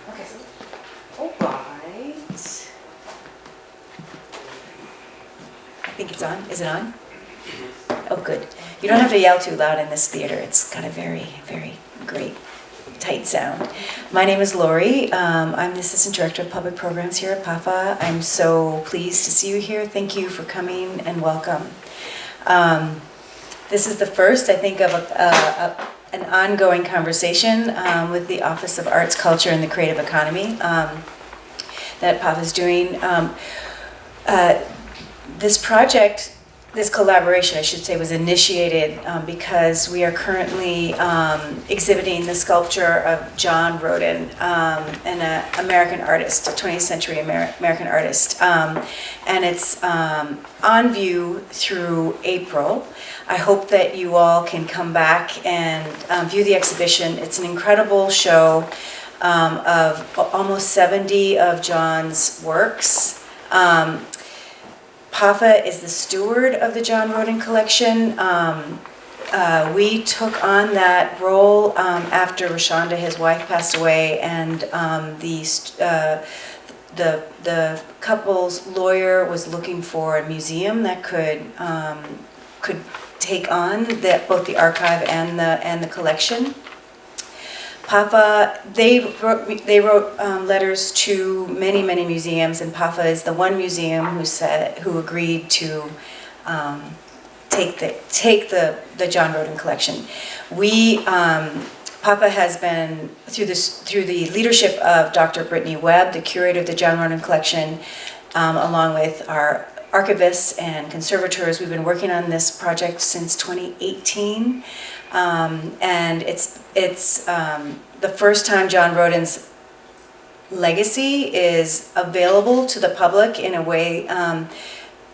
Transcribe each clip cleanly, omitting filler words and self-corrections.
Okay. All right. I think it's on. Is it on? Oh, good. You don't have to yell too loud in this theater. It's got a very, very great, tight sound. My name is Lori. I'm the Assistant Director of Public Programs here at PAFA. I'm so pleased to see you here. Thank you for coming and welcome. This is the first, I think, of an ongoing conversation with the Office of Arts, Culture, and the Creative Economy that PAFA is doing. This project, this collaboration, I should say, was initiated because we are currently exhibiting the sculpture of John Rodin, an American artist, a 20th century American artist. And it's on view through April. I hope that you all can come back and view the exhibition. It's an incredible show of almost 70 of John's works. PAFA is the steward of the John Rodin collection. We took on that role after Rashonda, his wife, passed away, and the couple's lawyer was looking for a museum that could take on both the archive and the collection. PAFA, they wrote letters to many museums, and PAFA is the one museum who agreed to take the John Rodin collection. PAFA has been through the leadership of Dr. Brittany Webb, the curator of the John Rodin collection, along with our archivists and conservators. We've been working on this project since 2018. And it's the first time John Rodin's legacy is available to the public in a way.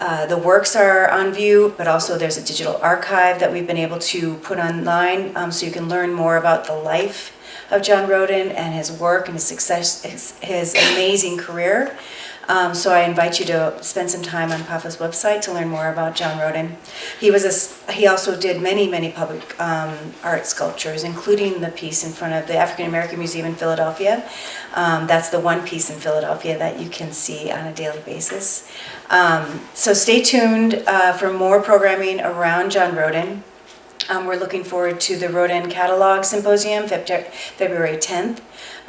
The works are on view, but also there's a digital archive that we've been able to put online, so you can learn more about the life of John Rodin and his work and his success, his amazing career. So I invite you to spend some time on PAFA's website to learn more about John Rodin. He also did many public art sculptures, including the piece in front of the African American Museum in Philadelphia. That's the one piece in Philadelphia that you can see on a daily basis. So stay tuned for more programming around John Rodin. We're looking forward to the Rodin Catalog Symposium, February 10th.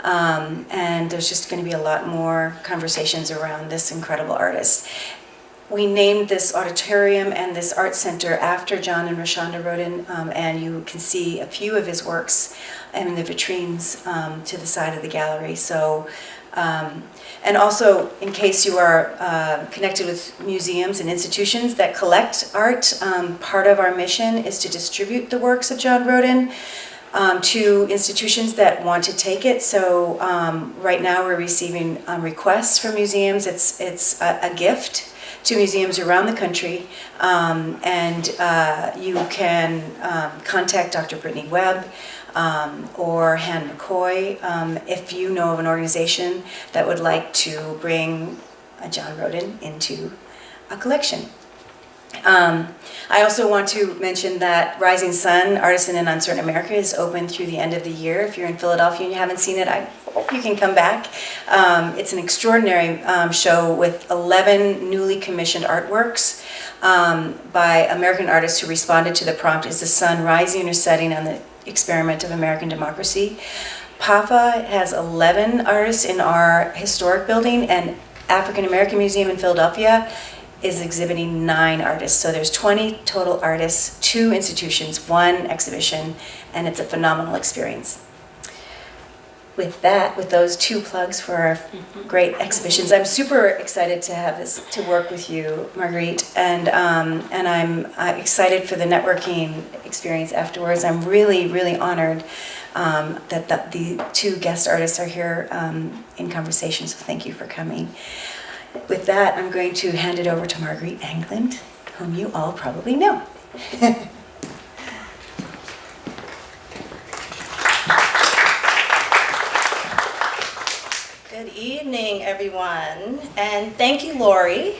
And there's just going to be a lot more conversations around this incredible artist. We named this auditorium and this art center after John and Rashonda Rodin, and you can see a few of his works in the vitrines to the side of the gallery. So, and also, in case you are connected with museums and institutions that collect art, part of our mission is to distribute the works of John Rodin to institutions that want to take it. So right now we're receiving requests from museums. It's a gift to museums around the country, and you can contact Dr. Brittany Webb or Han McCoy if you know of an organization that would like to bring John Rodin into a collection. I also want to mention that Rising Sun, Artisan in Uncertain America, is open through the end of the year. If you're in Philadelphia and you haven't seen it, I hope you can come back. It's an extraordinary show with 11 newly commissioned artworks by American artists who responded to the prompt, is the sun rising or setting on the experiment of American democracy? PAFA has 11 artists in our historic building, and African American Museum in Philadelphia is exhibiting 9 artists. So there's 20 total artists, 2 institutions, 1 exhibition, and it's a phenomenal experience. With that, with those 2 plugs for our great exhibitions, I'm super excited to have this, to work with you, Marguerite, and I'm excited for the networking experience afterwards. I'm really honored that the 2 guest artists are here in conversation, so thank you for coming. With that, I'm going to hand it over to Marguerite England, whom you all probably know. Good evening, everyone, and thank you, Lori,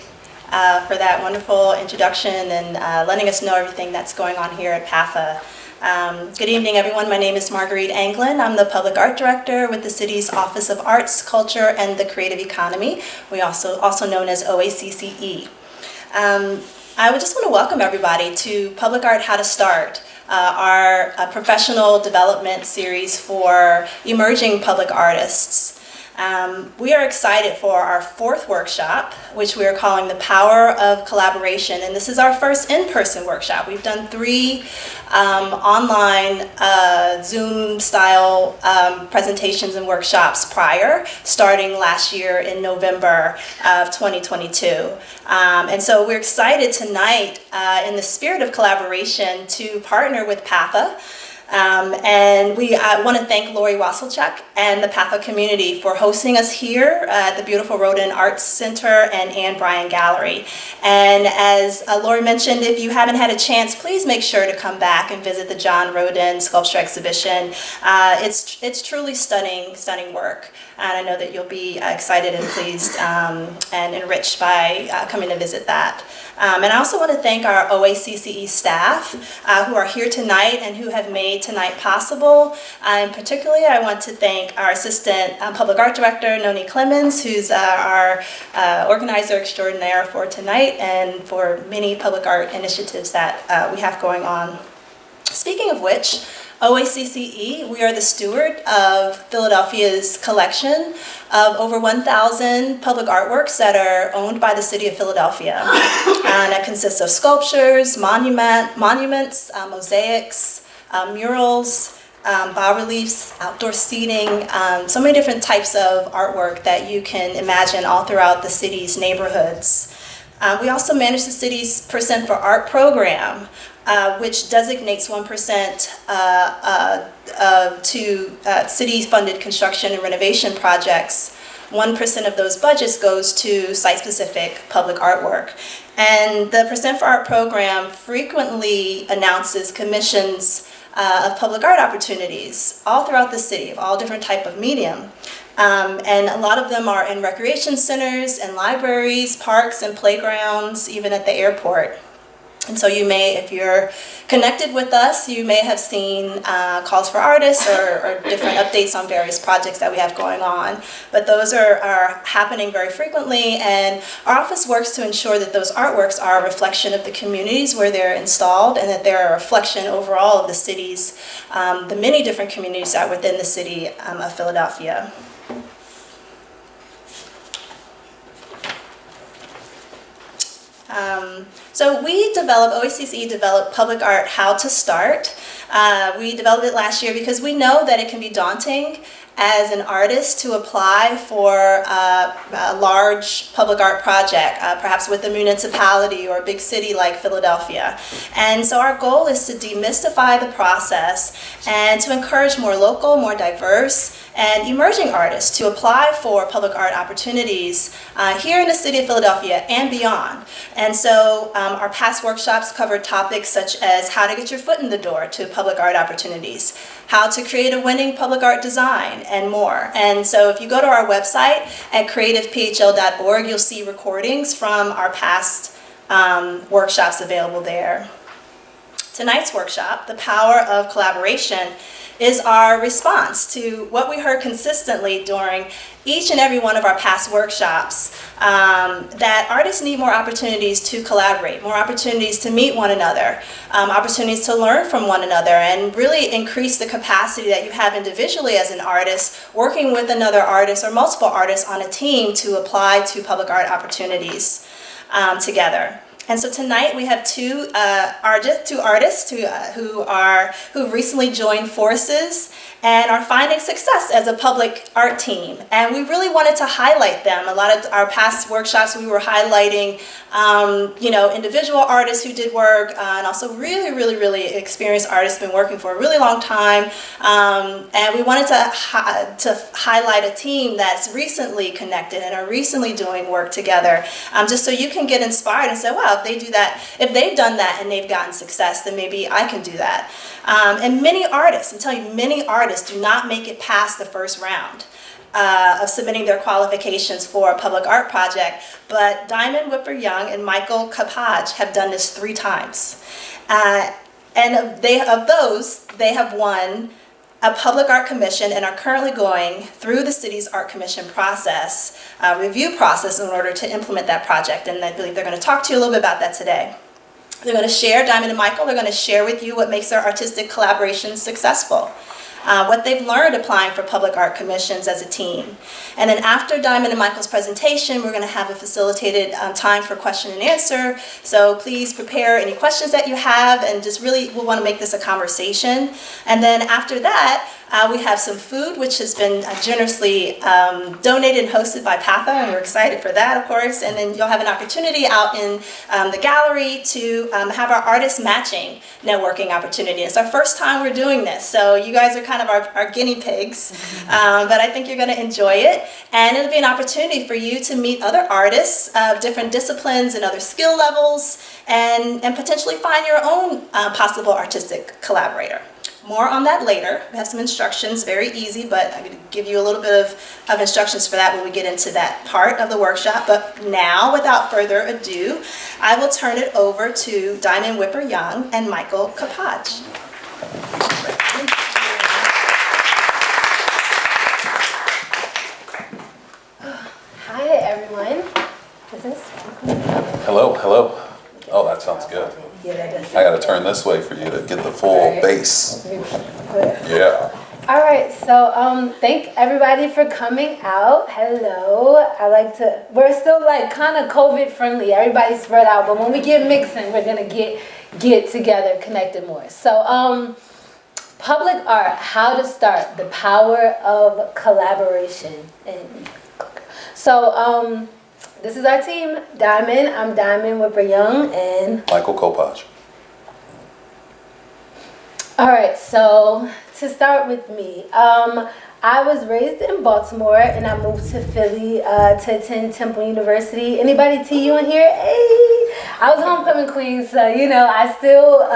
for that wonderful introduction and letting us know everything that's going on here at PAFA. Good evening, everyone. My name is Marguerite Anglin. I'm the Public Art Director with the city's Office of Arts, Culture, and the Creative Economy, we also known as OACCE. I would just want to welcome everybody to Public Art How to Start, our professional development series for emerging public artists. We are excited for our fourth workshop, which we are calling The Power of Collaboration, and this is our first in-person workshop. We've done 3 online Zoom-style presentations and workshops prior, starting last year in November of 2022. And so we're excited tonight, in the spirit of collaboration, to partner with PAFA. And we want to thank Lori Wasselchuk and the PAFA community for hosting us here at the beautiful Rodin Arts Center and Anne Bryan Gallery. And as Lori mentioned, if you haven't had a chance, please make sure to come back and visit the John Rodin Sculpture Exhibition. It's truly stunning work. And I know that you'll be excited and pleased and enriched by coming to visit that. And I also want to thank our OACCE staff who are here tonight and who have made tonight possible. And particularly, I want to thank our Assistant Public Art Director, Noni Clemens, who's our organizer extraordinaire for tonight and for many public art initiatives that we have going on. Speaking of which, OACCE, we are the steward of Philadelphia's collection of over 1,000 public artworks that are owned by the city of Philadelphia. And that consists of sculptures, monuments, mosaics, murals, bas-reliefs, outdoor seating, so many different types of artwork that you can imagine all throughout the city's neighborhoods. We also manage the city's Percent for Art program, which designates 1% to city-funded construction and renovation projects. 1% of those budgets goes to site-specific public artwork. And the Percent for Art program frequently announces commissions of public art opportunities all throughout the city, of all different type of medium. And a lot of them are in recreation centers and libraries, parks and playgrounds, even at the airport. And so you may, if you're connected with us, you may have seen calls for artists or different updates on various projects that we have going on. But those are happening very frequently, and our office works to ensure that those artworks are a reflection of the communities where they're installed and that they're a reflection overall of the city's, the many different communities that are within the city of Philadelphia. So OACCE developed Public Art How to Start. We developed it last year because we know that it can be daunting as an artist to apply for a large public art project, perhaps with a municipality or a big city like Philadelphia. And so our goal is to demystify the process and to encourage more local, more diverse, and emerging artists to apply for public art opportunities here in the city of Philadelphia and beyond. And so our past workshops covered topics such as how to get your foot in the door to public art opportunities, how to create a winning public art design, and more. And so if you go to our website at creativephl.org, you'll see recordings from our past workshops available there. Tonight's workshop, The Power of Collaboration, is our response to what we heard consistently during each and every one of our past workshops, that artists need more opportunities to collaborate, more opportunities to meet one another, opportunities to learn from one another, and really increase the capacity that you have individually as an artist, working with another artist or multiple artists on a team to apply to public art opportunities together. And so tonight we have two artists who recently joined forces and are finding success as a public art team. And we really wanted to highlight them. A lot of our past workshops we were highlighting individual artists who did work, and also really experienced artists who've been working for a really long time. And we wanted to highlight a team that's recently connected and are recently doing work together, just so you can get inspired and say, wow, if they do that, if they've done that and they've gotten success, then maybe I can do that. And many artists, I'm telling you, many artists do not make it past the first round of submitting their qualifications for a public art project, but Diamond Whipper Young and Michael Kapaj have done this 3 times. And of those, they have won a public art commission and are currently going through the city's art commission process, review process, in order to implement that project. And I believe they're going to talk to you a little bit about that today. They're going to share, Diamond and Michael, they're going to share with you what makes their artistic collaborations successful. What they've learned applying for public art commissions as a team. And then after Diamond and Michael's presentation, we're going to have a facilitated time for question and answer. So please prepare any questions that you have, and just really, we'll want to make this a conversation. And then after that, we have some food, which has been generously donated and hosted by PAFA, and we're excited for that, of course. And then you'll have an opportunity out in the gallery to have our artist matching networking opportunity. It's our first time we're doing this, so you guys are kind of our guinea pigs, but I think you're going to enjoy it. And it'll be an opportunity for you to meet other artists of different disciplines and other skill levels, and potentially find your own possible artistic collaborator. More on that later. We have some instructions, very easy, but I'm going to give you a little bit of instructions for that when we get into that part of the workshop. But now, without further ado, I will turn it over to Diamond Whipper Young and Michael Kapaj. Hi, everyone. Is this? Hello, hello. Oh, that sounds good. Yeah, that does. I gotta turn this way for you to get the full bass. Yeah. All right, so thank everybody for coming out. Hello. We're still like kind of COVID friendly. Everybody's spread out, but when we get mixing, we're gonna get together, connected more. So public art, how to start, the power of collaboration. And so this is our team, Diamond. I'm Diamond Whipper Young, and Michael Kopach. all right, so to start with me, I was raised in Baltimore and I moved to Philly to attend Temple University. Anybody TU in here? Hey! I was homecoming queen, so I still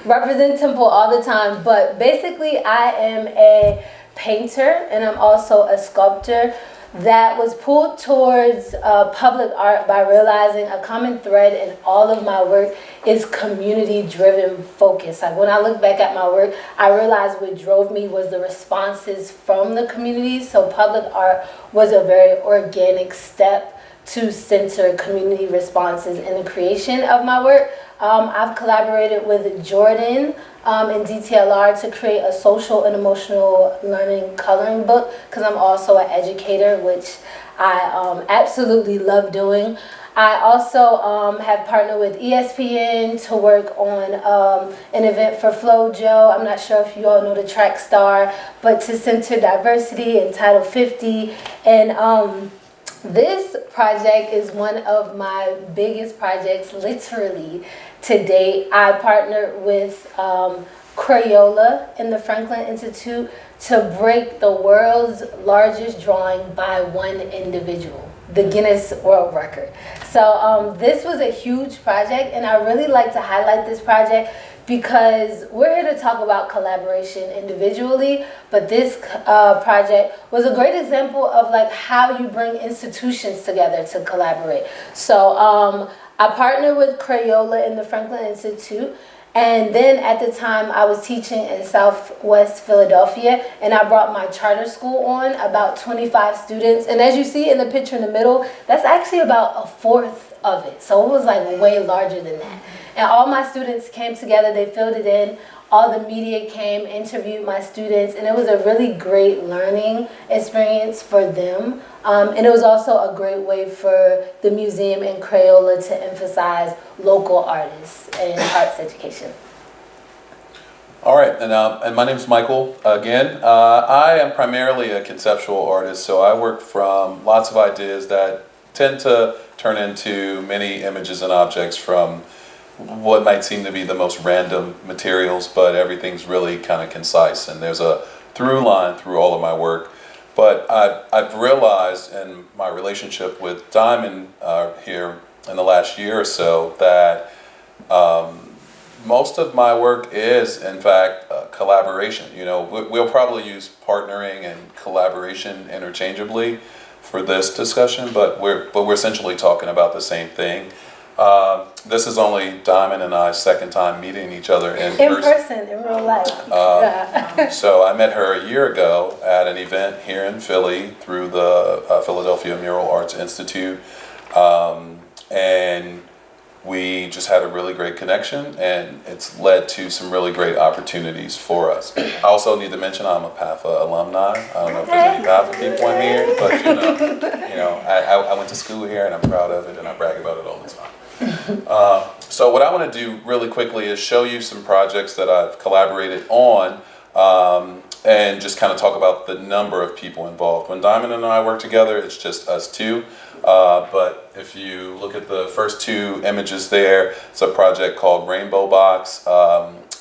represent Temple all the time. But basically, I am a painter and I'm also a sculptor that was pulled towards public art by realizing a common thread in all of my work is community-driven focus. Like when I look back at my work, I realized what drove me was the responses from the community. So public art was a very organic step to center community responses in the creation of my work. I've collaborated with Jordan in DTLR to create a social and emotional learning coloring book, because I'm also an educator, which I absolutely love doing. I also have partnered with ESPN to work on an event for FloJo. I'm not sure if you all know the track star, but to center diversity in Title 50. And this project is one of my biggest projects, literally, to date. I partnered with Crayola and the Franklin Institute to break the world's largest drawing by one individual, the Guinness World Record. So this was a huge project, and I really like to highlight this project because we're here to talk about collaboration individually, but this project was a great example of like how you bring institutions together to collaborate. So I partnered with Crayola and the Franklin Institute, and then at the time I was teaching in Southwest Philadelphia, and I brought my charter school on, about 25 students, and as you see in the picture in the middle, that's actually about a fourth of it. So it was like way larger than that. And all my students came together, they filled it in, all the media came, interviewed my students, and it was a really great learning experience for them. And it was also a great way for the museum and Crayola to emphasize local artists and arts education. All right, and my name's Michael again. I am primarily a conceptual artist, so I work from lots of ideas that tend to turn into many images and objects from what might seem to be the most random materials, but everything's really kind of concise, and there's a through line through all of my work. But I've realized in my relationship with Diamond here in the last year or so that most of my work is, in fact, collaboration. We'll probably use partnering and collaboration interchangeably for this discussion, but we're essentially talking about the same thing. This is only Diamond and I's second time meeting each other in In person, in real life. Yeah. So I met her a year ago at an event here in Philly through the Philadelphia Mural Arts Institute. And we just had a really great connection, and it's led to some really great opportunities for us. I also need to mention I'm a PAFA alumni. I don't know if there's any PAFA people in here, but I went to school here and I'm proud of it and I brag about it all the time. So what I want to do really quickly is show you some projects that I've collaborated on, and just kind of talk about the number of people involved. When Diamond and I work together, it's just us two. But if you look at the first two images there, it's a project called Rainbow Box.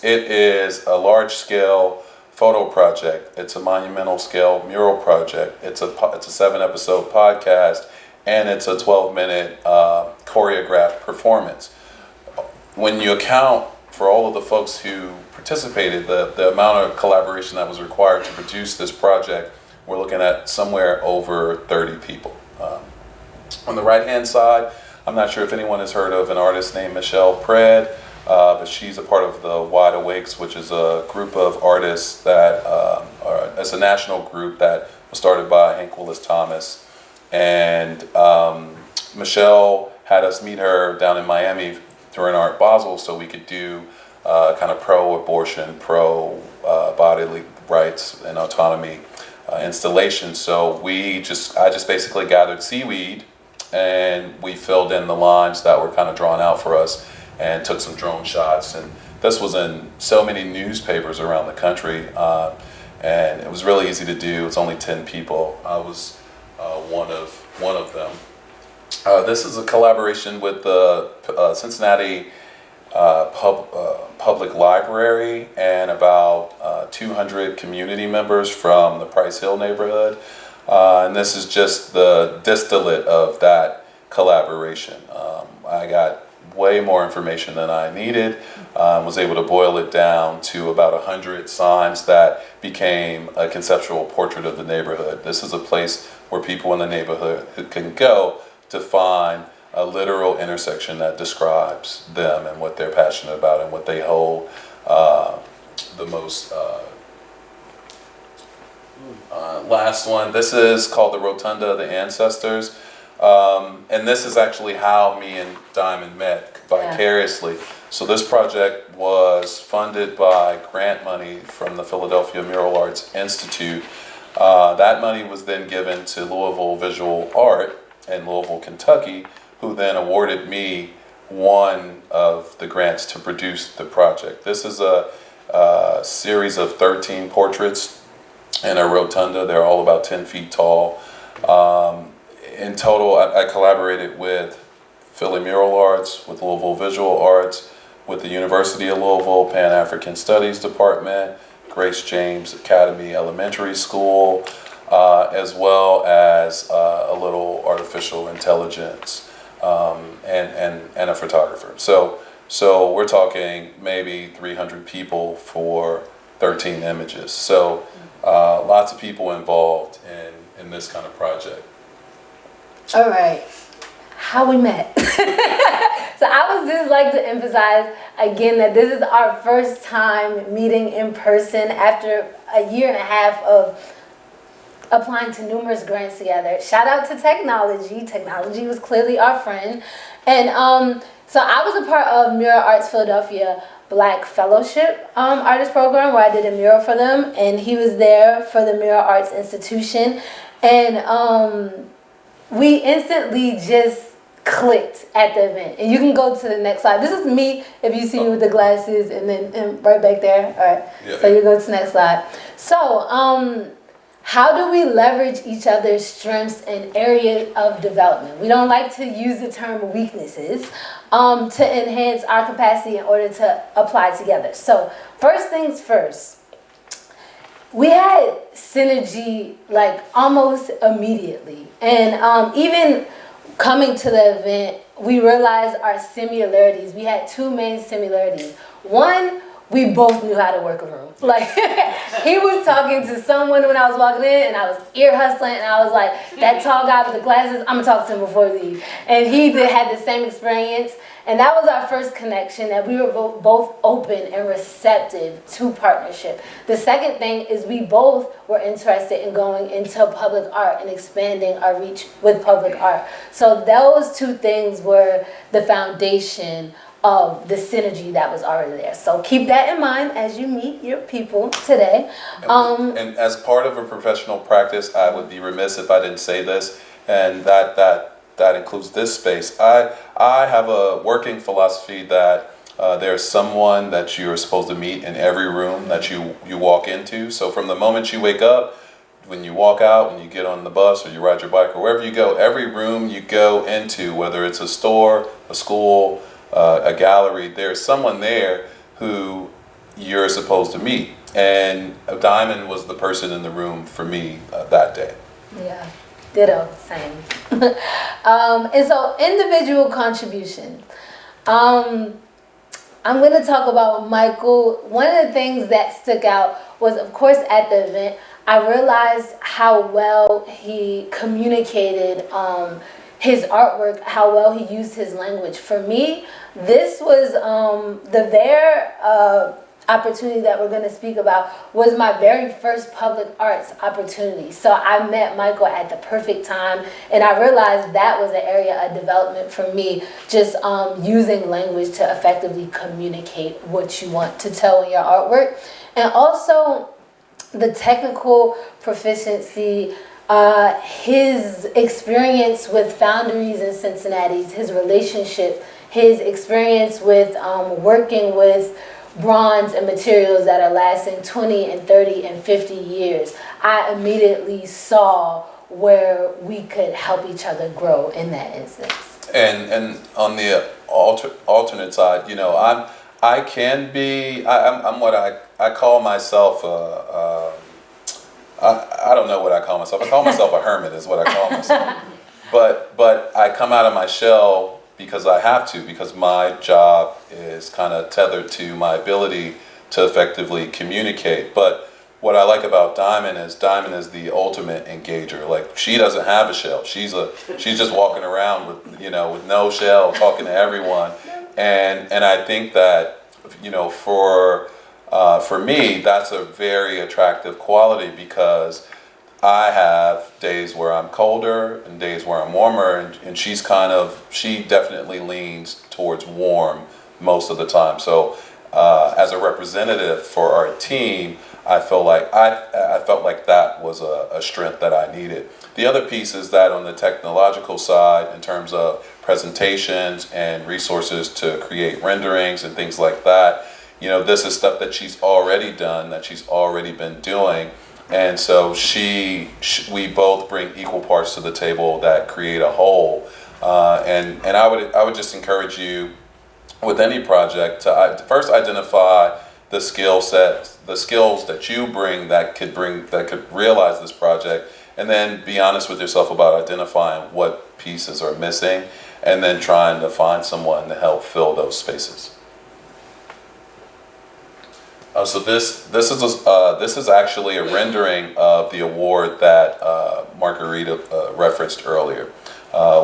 It is a large-scale photo project. It's a monumental scale mural project. It's a 7-episode podcast, and it's a 12-minute choreographed performance. When you account for all of the folks who participated, the amount of collaboration that was required to produce this project, we're looking at somewhere over 30 people. On the right-hand side, I'm not sure if anyone has heard of an artist named Michelle Pred, but she's a part of the Wide Awakes, which is a group of artists that, it's a national group that was started by Hank Willis Thomas. And Michelle had us meet her down in Miami during Art Basel so we could do kind of pro-abortion, pro-bodily rights and autonomy installation. So I just basically gathered seaweed and we filled in the lines that were kind of drawn out for us and took some drone shots. And this was in so many newspapers around the country, and it was really easy to do. It's only 10 people. I was one of them. This is a collaboration with the Cincinnati Public Library and about 200 community members from the Price Hill neighborhood. And this is just the distillate of that collaboration. I got way more information than I needed, was able to boil it down to about 100 signs that became a conceptual portrait of the neighborhood. This is a place where people in the neighborhood can go to find a literal intersection that describes them and what they're passionate about and what they hold the most. Last one, this is called the Rotunda of the Ancestors. And this is actually how me and Diamond met vicariously. So this project was funded by grant money from the Philadelphia Mural Arts Institute. That money was then given to Louisville Visual Art in Louisville, Kentucky, who then awarded me one of the grants to produce the project. This is a series of 13 portraits in a rotunda. They're all about 10 feet tall. In total, I collaborated with Philly Mural Arts, with Louisville Visual Arts, with the University of Louisville Pan-African Studies Department, Grace James Academy Elementary School, as well as a little artificial intelligence and a photographer. So we're talking maybe 300 people for 13 images. So lots of people involved in this kind of project. All right, how we met. So I would just like to emphasize again that this is our first time meeting in person after a year and a half of applying to numerous grants together. Shout out to technology. Technology was clearly our friend. And so I was a part of Mural Arts Philadelphia Black Fellowship Artist Program, where I did a mural for them, and he was there for the Mural Arts Institution. And we instantly just clicked at the event. And you can go to the next slide. This is me, if you see me with the glasses, and then right back there. All right. Yeah. So you go to the next slide. So how do we leverage each other's strengths and areas of development? We don't like to use the term weaknesses to enhance our capacity in order to apply together. So first things first, we had synergy like almost immediately. And even coming to the event, we realized our similarities. We had two main similarities. One, we both knew how to work a room. Like, he was talking to someone when I was walking in, and I was ear hustling, and I was like, that tall guy with the glasses, I'm gonna talk to him before we leave. And he had the same experience. And that was our first connection, that we were both open and receptive to partnership. The second thing is we both were interested in going into public art and expanding our reach with public art. So those two things were the foundation of the synergy that was already there. So keep that in mind as you meet your people today. And as part of a professional practice, I would be remiss if I didn't say this, and that includes this space. I have a working philosophy that there's someone that you're supposed to meet in every room that you walk into. So from the moment you wake up, when you walk out, when you get on the bus or you ride your bike or wherever you go, every room you go into, whether it's a store, a school, a gallery, there's someone there who you're supposed to meet. And Diamond was the person in the room for me that day. Yeah, ditto, same. And so individual contribution. I'm going to talk about Michael. One of the things that stuck out was, of course, at the event, I realized how well he communicated his artwork, how well he used his language. For me, this was the VER opportunity that we're going to speak about was my very first public arts opportunity. So I met Michael at the perfect time, and I realized that was an area of development for me, just using language to effectively communicate what you want to tell in your artwork. And also the technical proficiency, his experience with foundries in Cincinnati, his relationship, his experience with working with bronze and materials that are lasting 20 and 30 and 50 years. I immediately saw where we could help each other grow in that instance. And on the alternate side, you know, I'm what I call myself I don't know what I call myself. I call myself a hermit is what I call myself. But I come out of my shell because I have to, because my job is kind of tethered to my ability to effectively communicate. But what I like about Diamond is the ultimate engager. Like, she doesn't have a shell. She's just walking around with no shell, talking to everyone. And I think that, you know, for me, that's a very attractive quality, because I have days where I'm colder and days where I'm warmer, and she definitely leans towards warm most of the time. So as a representative for our team, I felt like that was a strength that I needed. The other piece is that on the technological side, in terms of presentations and resources to create renderings and things like that, you know, this is stuff that she's already done, that she's already been doing. And so we both bring equal parts to the table that create a whole. And I would just encourage you with any project to first identify the skill sets, the skills that you bring that could realize this project, and then be honest with yourself about identifying what pieces are missing, and then trying to find someone to help fill those spaces. So this is actually a rendering of the award that Margarita referenced earlier.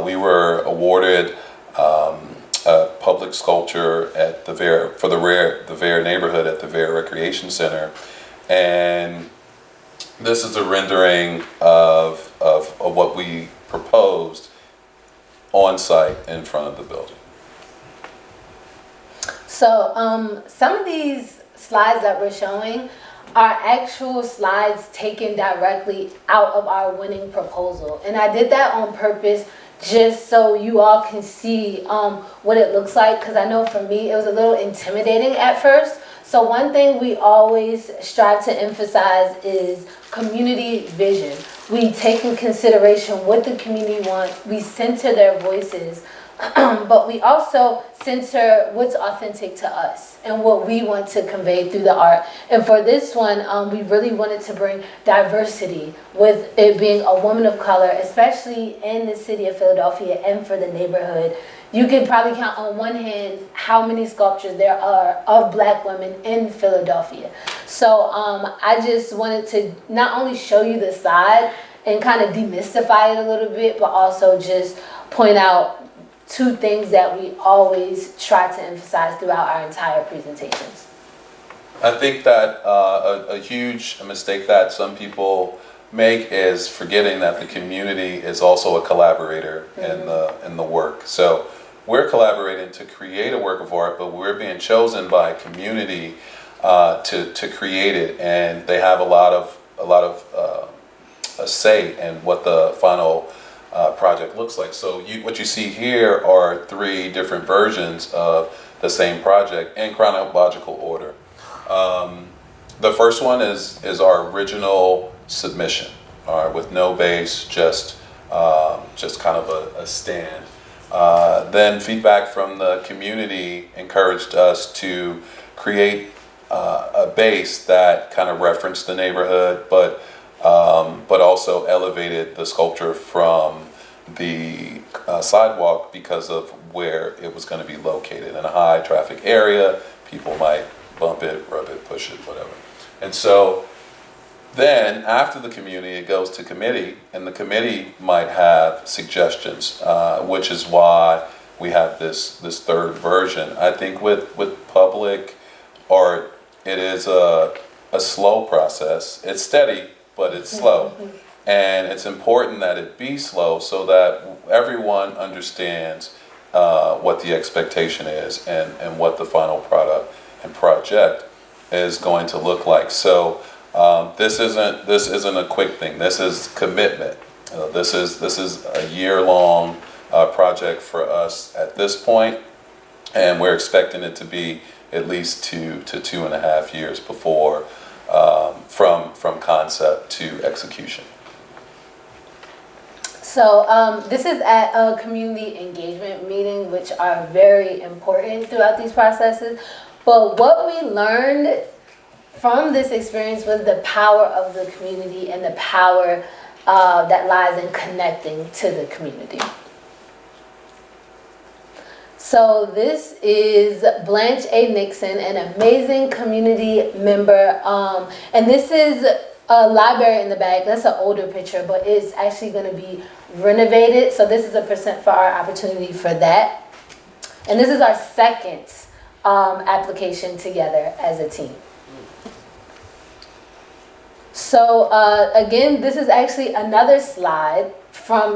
We were awarded a public sculpture at the VER neighborhood at the VER Recreation Center, and this is a rendering of what we proposed on site in front of the building. So some of these slides that we're showing are actual slides taken directly out of our winning proposal. And I did that on purpose just so you all can see what it looks like, because I know for me it was a little intimidating at first. So one thing we always strive to emphasize is community vision. We take in consideration what the community wants, we center their voices, but we also center what's authentic to us and what we want to convey through the art. And for this one, we really wanted to bring diversity, with it being a woman of color, especially in the city of Philadelphia and for the neighborhood. You can probably count on one hand how many sculptures there are of Black women in Philadelphia. So I just wanted to not only show you the side and kind of demystify it a little bit, but also just point out two things that we always try to emphasize throughout our entire presentations. I think that a huge mistake that some people make is forgetting that the community is also a collaborator in the work. So we're collaborating to create a work of art, but we're being chosen by community to create it, and they have a lot of a say in what the final project looks like. So what you see here are 3 different versions of the same project in chronological order. The first one is our original submission, all right, with no base, just kind of a stand. Then feedback from the community encouraged us to create a base that kind of referenced the neighborhood, but also elevated the sculpture from the sidewalk because of where it was going to be located in a high traffic area. People might bump it, rub it, push it, whatever. And so then after the community, it goes to committee, and the committee might have suggestions, which is why we have this third version. I think with public art, it is a slow process. It's steady, but it's slow. And it's important that it be slow so that everyone understands what the expectation is and what the final product and project is going to look like. So this isn't a quick thing. This is commitment. This is a year-long project for us at this point, and we're expecting it to be at least 2 to 2.5 years before from concept to execution. So this is at a community engagement meeting, which are very important throughout these processes. But what we learned from this experience was the power of the community and the power that lies in connecting to the community. So this is Blanche A. Nixon, an amazing community member. And this is a library in the back. That's an older picture, but it's actually going to be renovated. So this is a % for our opportunity for that. And this is our second application together as a team. So again, this is actually another slide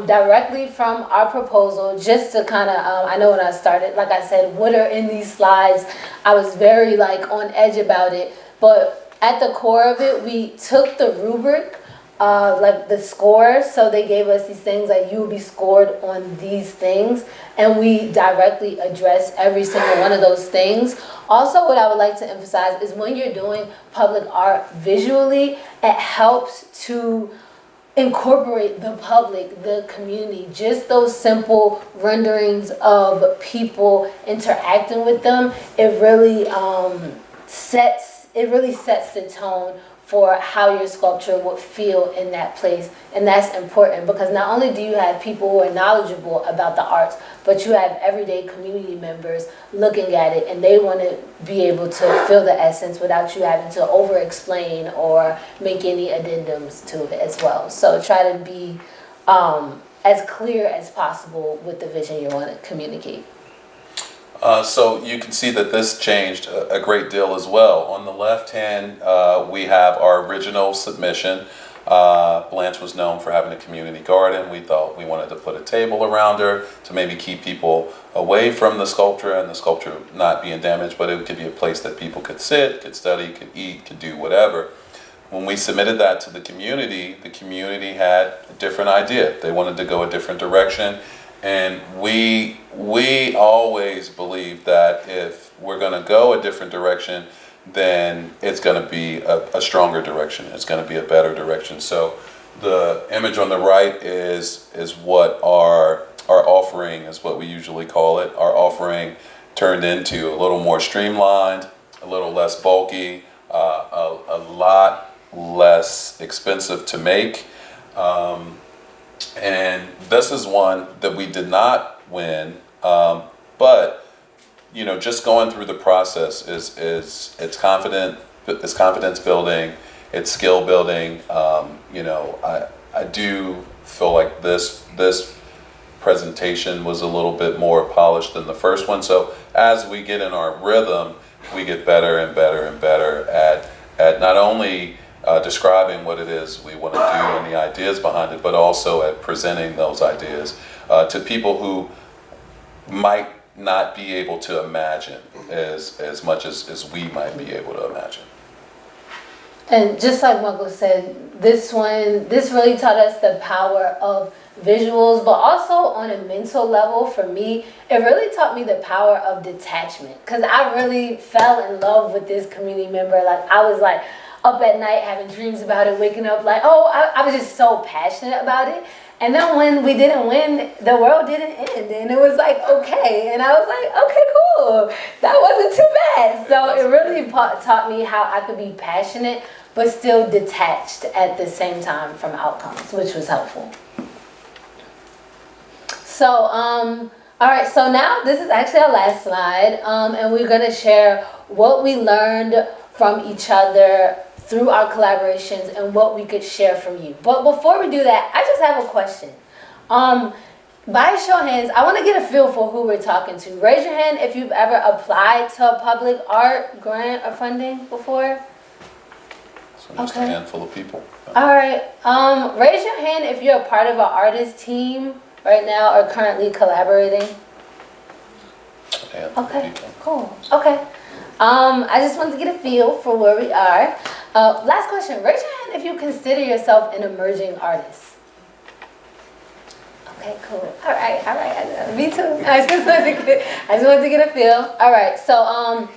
directly from our proposal, just to kind of, I know when I started, like I said, what are in these slides? I was very on edge about it, but at the core of it, we took the rubric, the scores, so they gave us these things like you will be scored on these things, and we directly address every single one of those things. Also, what I would like to emphasize is when you're doing public art visually, it helps to incorporate the public, the community, just those simple renderings of people interacting with them. It really sets the tone for how your sculpture would feel in that place. And that's important because not only do you have people who are knowledgeable about the arts, but you have everyday community members looking at it, and they want to be able to feel the essence without you having to over-explain or make any addendums to it as well. So try to be as clear as possible with the vision you want to communicate. So you can see that this changed a great deal as well. On the left hand, we have our original submission. Blanche was known for having a community garden. We thought we wanted to put a table around her to maybe keep people away from the sculpture and the sculpture not being damaged, but it could be a place that people could sit, could study, could eat, could do whatever. When we submitted that to the community had a different idea. They wanted to go a different direction. And we always believe that if we're going to go a different direction, then it's going to be a stronger direction. It's going to be a better direction. So the image on the right is what our offering is, what we usually call it. Our offering turned into a little more streamlined, a little less bulky, a lot less expensive to make. And this is one that we did not win, but just going through the process it's confidence building, it's skill building. I do feel like this presentation was a little bit more polished than the first one. So as we get in our rhythm, we get better and better and better at not only describing what it is we want to do and the ideas behind it, but also at presenting those ideas to people who might not be able to imagine as much as we might be able to imagine. And just like Michael said, this really taught us the power of visuals, but also on a mental level for me, it really taught me the power of detachment, because I really fell in love with this community member. Like, I was like up at night having dreams about it, waking up like, oh, I was just so passionate about it. And then when we didn't win, the world didn't end, and it was like, okay. And I was like, okay, cool. That wasn't too bad. So it really taught me how I could be passionate, but still detached at the same time from outcomes, which was helpful. So, all right, so now this is actually our last slide, and we're gonna share what we learned from each other through our collaborations and what we could share from you. But before we do that, I just have a question. By show of hands, I want to get a feel for who we're talking to. Raise your hand if you've ever applied to a public art grant or funding before. So just a handful of people. All right, raise your hand if you're a part of an artist team right now or currently collaborating. Okay, cool. Okay. I just wanted to get a feel for where we are. Last question. Raise your hand if you consider yourself an emerging artist. Okay, cool. All right. Me too. I just wanted to get a feel. All right. So,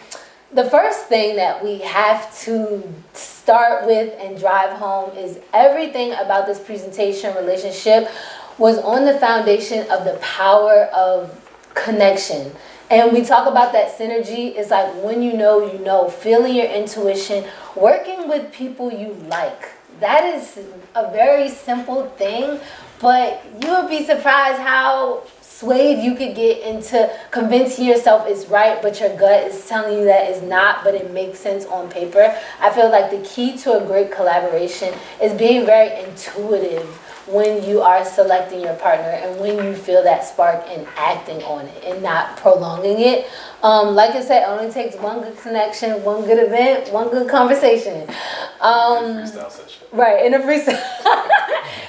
the first thing that we have to start with and drive home is everything about this presentation relationship was on the foundation of the power of connection. And we talk about that synergy. It's like when you know, feeling your intuition, working with people you like. That is a very simple thing, but you would be surprised how swayed you could get into convincing yourself it's right, but your gut is telling you that it's not, but it makes sense on paper. I feel like the key to a great collaboration is being very intuitive when you are selecting your partner and when you feel that spark and acting on it and not prolonging it. Like I said, it only takes one good connection, one good event, one good conversation. Freestyle session. Right, in a freestyle.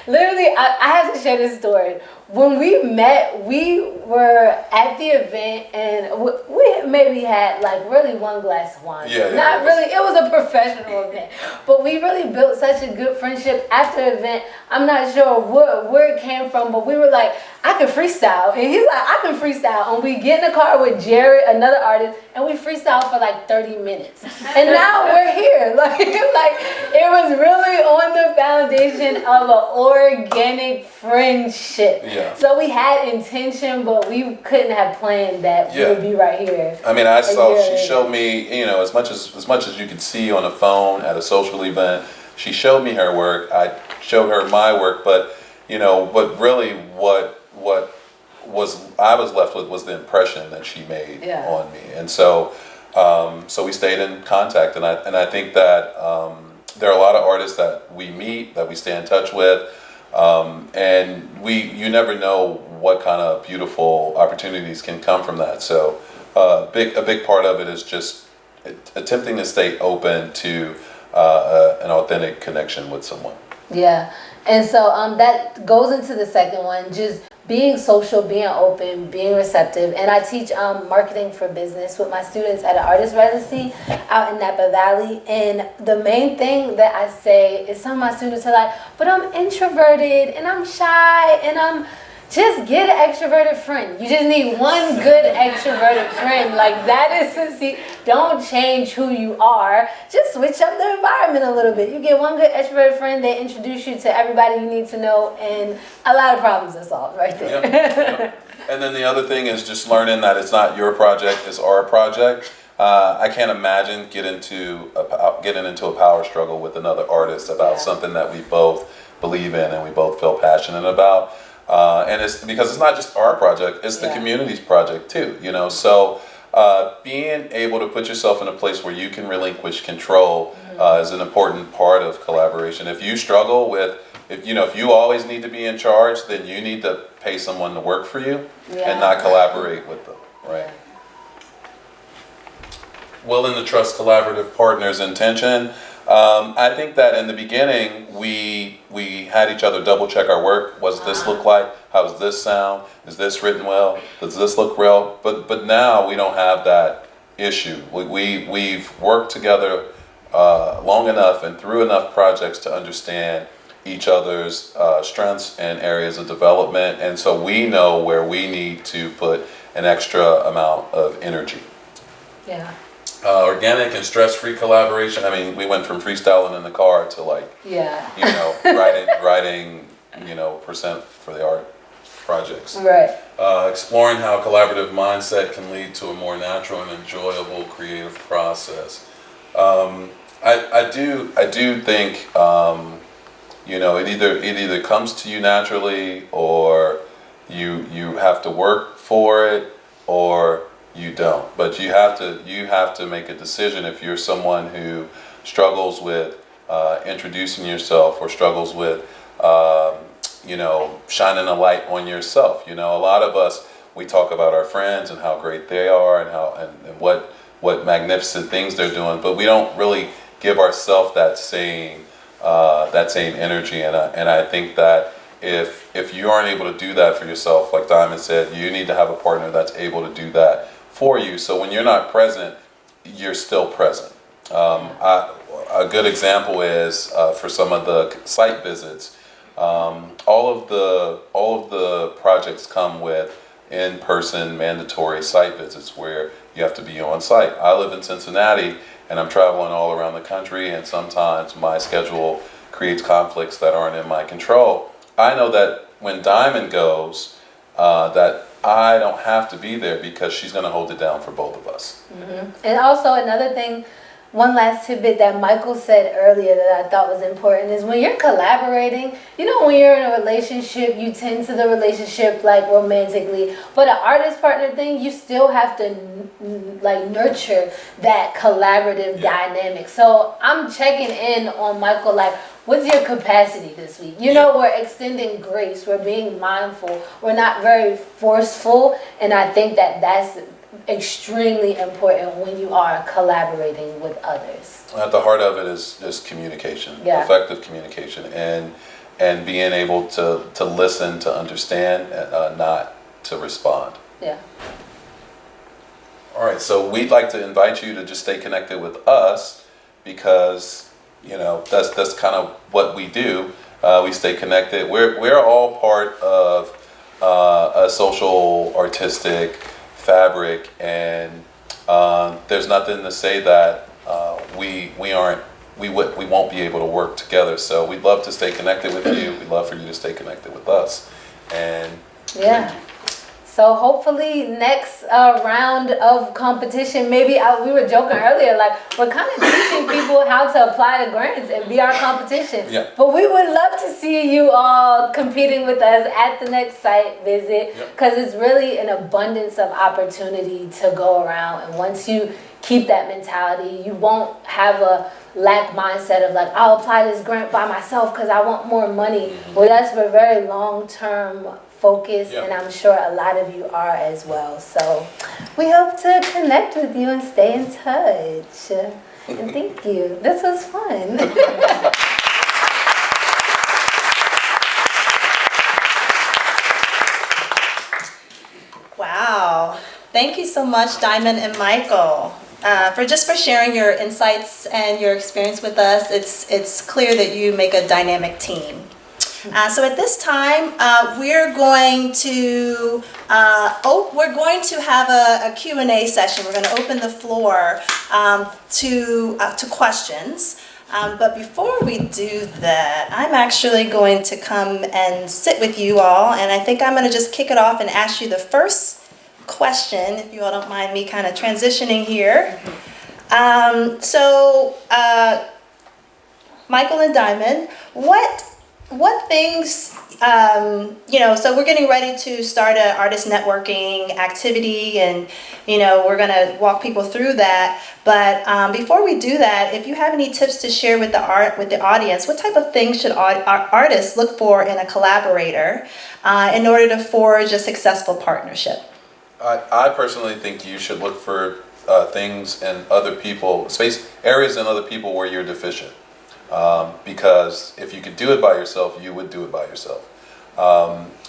Literally, I have to share this story. When we met, we were at the event and we maybe had like really one glass of wine. Yeah, Not really, it was a professional event. But we really built such a good friendship after the event. I'm not sure where it came from, but we were like, I can freestyle. And he's like, I can freestyle. And we get in the car with Jared, another artist, and we freestyle for like 30 minutes. And now we're here. Like, it was really on the foundation of an organic friendship. Yeah. So we had intention, but we couldn't have planned that we would be right here. I mean, she showed me, as much as you could see on a phone at a social event, she showed me her work. I showed her my work, but but really what I was left with was the impression that she made on me. And so so we stayed in contact, and I think that there are a lot of artists that we meet, that we stay in touch with, and you never know what kind of beautiful opportunities can come from that. So a big part of it is just attempting to stay open to an authentic connection with someone. Yeah, and so that goes into the second one, just being social, being open, being receptive. And I teach marketing for business with my students at an artist residency out in Napa Valley. And the main thing that I say is some of my students are like, but I'm introverted and I'm shy and I'm just get an extroverted friend. You just need one good extroverted friend. Like that is the key. Don't change who you are. Just switch up the environment a little bit. You get one good extroverted friend, they introduce you to everybody you need to know, and a lot of problems are solved right there. Yep. And then the other thing is just learning that it's not your project, it's our project. I can't imagine getting into a power struggle with another artist about something that we both believe in and we both feel passionate about. And it's because it's not just our project, it's the community's project too, so being able to put yourself in a place where you can relinquish control is an important part of collaboration. If you struggle with, if you always need to be in charge, then you need to pay someone to work for you Yeah. and not collaborate with them, right? Willing to trust collaborative partners' intention. I think that in the beginning, we had each other double check our work. What does this look like? How does this sound? Is this written well? Does this look real? But now we don't have that issue. We've worked together long enough and through enough projects to understand each other's strengths and areas of development, and so we know where we need to put an extra amount of energy. Yeah. Organic and stress-free collaboration. I mean, we went from freestyling in the car to Yeah. writing, percent for the art projects. Right. Exploring how collaborative mindset can lead to a more natural and enjoyable creative process. I do think it either comes to you naturally, or you have to work for it, or you don't. But you have to make a decision. If you're someone who struggles with introducing yourself, or struggles with shining a light on yourself. A lot of us, we talk about our friends and how great they are and what magnificent things they're doing, but we don't really give ourselves that same energy. And I think that if you aren't able to do that for yourself, like Diamond said, you need to have a partner that's able to do that for you. So when you're not present, you're still present. A good example is for some of the site visits. All of the projects come with in-person mandatory site visits where you have to be on site. I live in Cincinnati and I'm traveling all around the country, and sometimes my schedule creates conflicts that aren't in my control. I know that when Diamond goes, that I don't have to be there because she's going to hold it down for both of us. Mm-hmm. And also another thing, one last tidbit that Michael said earlier that I thought was important is when you're collaborating, when you're in a relationship, you tend to the relationship romantically, but an artist partner thing, you still have to nurture that collaborative dynamic. So I'm checking in on Michael, what's your capacity this week? We're extending grace, we're being mindful, we're not very forceful, and I think that that's extremely important when you are collaborating with others. At the heart of it is communication, effective communication, and being able to listen, to understand, not to respond. Yeah. All right, so we'd like to invite you to just stay connected with us, because that's kind of what we do. We stay connected. We're all part of a social, artistic fabric, and there's nothing to say that we won't be able to work together. So we'd love to stay connected with you. We'd love for you to stay connected with us. And yeah. So hopefully next round of competition, maybe we were joking earlier, we're kind of teaching people how to apply to grants and be our competition. Yeah. But we would love to see you all competing with us at the next site visit, because it's really an abundance of opportunity to go around. And once you keep that mentality, you won't have a lack mindset of I'll apply this grant by myself because I want more money. Well, that's a very long-term focus, and I'm sure a lot of you are as well. So we hope to connect with you and stay in touch. And thank you. This was fun. Wow. Thank you so much, Diamond and Michael, for sharing your insights and your experience with us. It's clear that you make a dynamic team. So at this time, we're going to have a Q&A session. We're going to open the floor to questions. But before we do that, I'm actually going to come and sit with you all, and I think I'm going to just kick it off and ask you the first question, if you all don't mind me kind of transitioning here. So, Michael and Diamond, what what things, so we're getting ready to start an artist networking activity, and, we're going to walk people through that. But before we do that, if you have any tips to share with the audience, what type of things should artists look for in a collaborator in order to forge a successful partnership? I personally think you should look for things in other people, areas in other people where you're deficient. Because if you could do it by yourself, you would do it by yourself.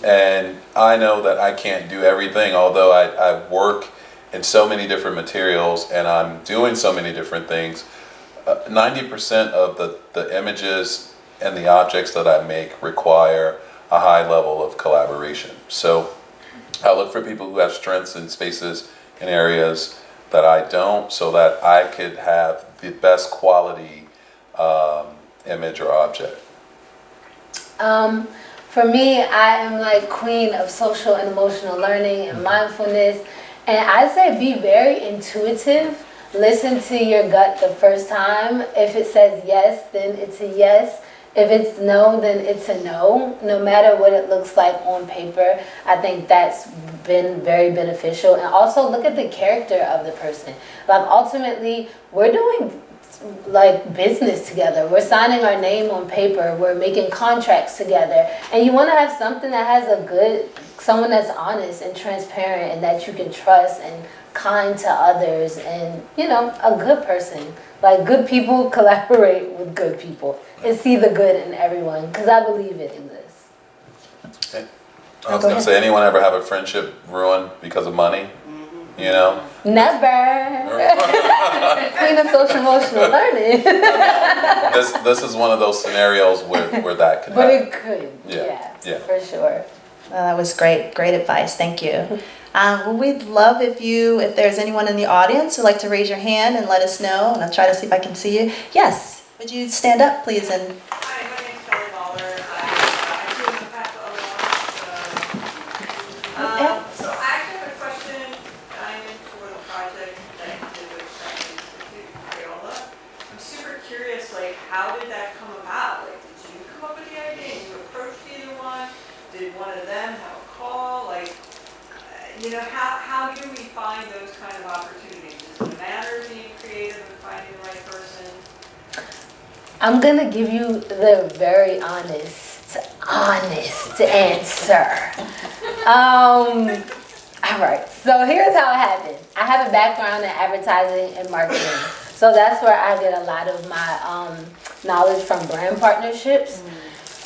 And I know that I can't do everything, although I work in so many different materials and I'm doing so many different things. 90% of the images and the objects that I make require a high level of collaboration. So I look for people who have strengths in spaces and areas that I don't, so that I could have the best quality image or object. For me, I am like queen of social and emotional learning and mindfulness. And I say be very intuitive. Listen to your gut the first time. If it says yes, then it's a yes. If it's no, then it's a no. No matter what it looks like on paper, I think that's been very beneficial. And also look at the character of the person. Like ultimately, we're doing like business together. We're signing our name on paper. We're making contracts together. And you want to have something that has someone that's honest and transparent and that you can trust and kind to others and, a good person. Like good people collaborate with good people and see the good in everyone because I believe it exists. I was going to say, anyone ever have a friendship ruined because of money? Never. Queen of social emotional learning. This is one of those scenarios where that could happen. But it could. Yeah. For sure. Well, that was great advice. Thank you. We'd love if there's anyone in the audience who'd like to raise your hand and let us know, and I'll try to see if I can see you. Yes, would you stand up, please? And hi, my name's Kelly Lawler. I do the PAFA alum. So I actually have a question. I'm in for the project that I did with Science Institute in Crayola. I'm super curious, how did that come about? Did you come up with the idea? You approached either one? Did one of them have a call? How do we find those kind of opportunities? Is it a matter of being creative and finding the right person? I'm going to give you the very honest answer. All right. So here's how it happened. I have a background in advertising and marketing. So that's where I get a lot of my knowledge from brand partnerships